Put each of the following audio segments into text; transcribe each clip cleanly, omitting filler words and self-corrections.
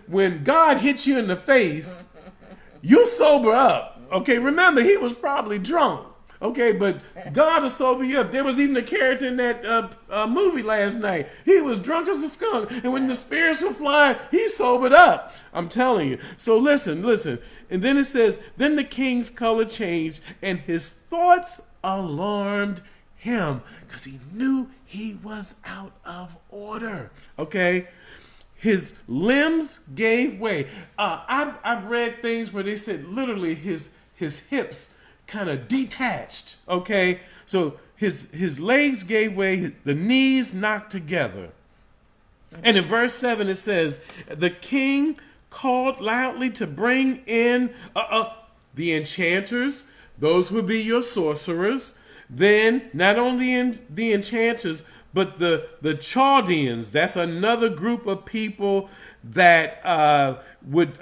when God hits you in the face, you sober up. Okay, remember, he was probably drunk. Okay, but God will sober you up. There was even a character in that movie last night. He was drunk as a skunk. And when the spirits were flying, he sobered up. I'm telling you. So listen. And then it says, then the king's color changed and his thoughts alarmed him because he knew he was out of order. Okay. His limbs gave way. I've read things where they said literally his hips kind of detached. Okay, so his legs gave way, the knees knocked together. And in verse 7 it says, the king called loudly to bring in the enchanters. Those would be your sorcerers. Then not only the enchanters, but the Chaldeans. That's another group of people that would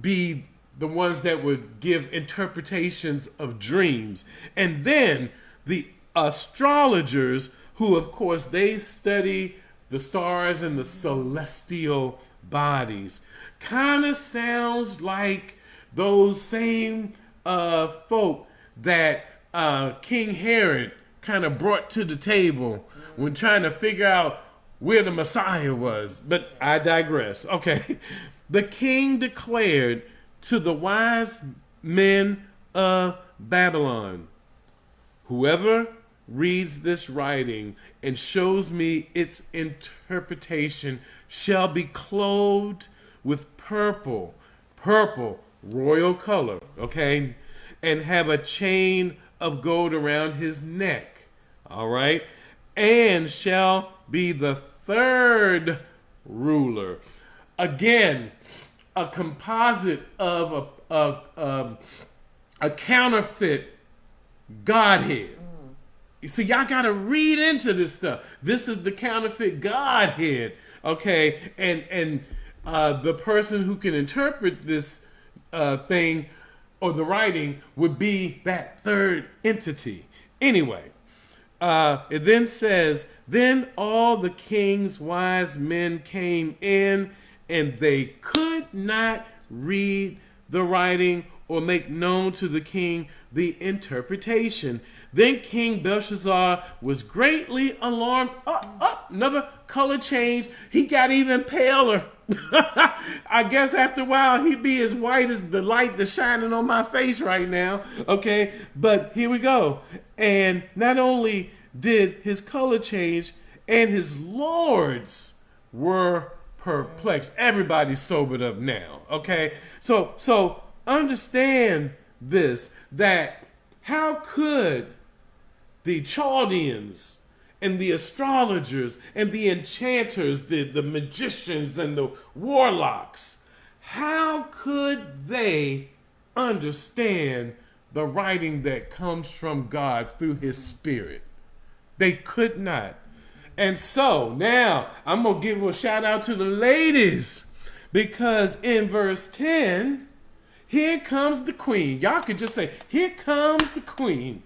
be the ones that would give interpretations of dreams. And then the astrologers, who of course they study the stars and the celestial bodies. Kind of sounds like those same folk that King Herod kind of brought to the table when trying to figure out where the Messiah was. But I digress. Okay. The king declared to the wise men of Babylon, whoever reads this writing and shows me its interpretation shall be clothed with purple, royal color, okay, and have a chain of gold around his neck, all right, and shall be the third ruler. Again, a composite of a counterfeit Godhead. So y'all got to read into this stuff. This is the counterfeit Godhead, okay? And the person who can interpret this thing or the writing would be that third entity. Anyway, it then says, then all the king's wise men came in, and they could not read the writing or make known to the king the interpretation. Then King Belshazzar was greatly alarmed. Another color change. He got even paler. I guess after a while he'd be as white as the light that's shining on my face right now. Okay, but here we go. And not only did his color change, and his lords were perplexed. Everybody's sobered up now. Okay, so understand this, that how could the Chaldeans and the astrologers and the enchanters, the magicians and the warlocks, how could they understand the writing that comes from God through his spirit? They could not. And so now I'm going to give a shout out to the ladies, because in verse 10, here comes the queen. Y'all could just say, here comes the queen.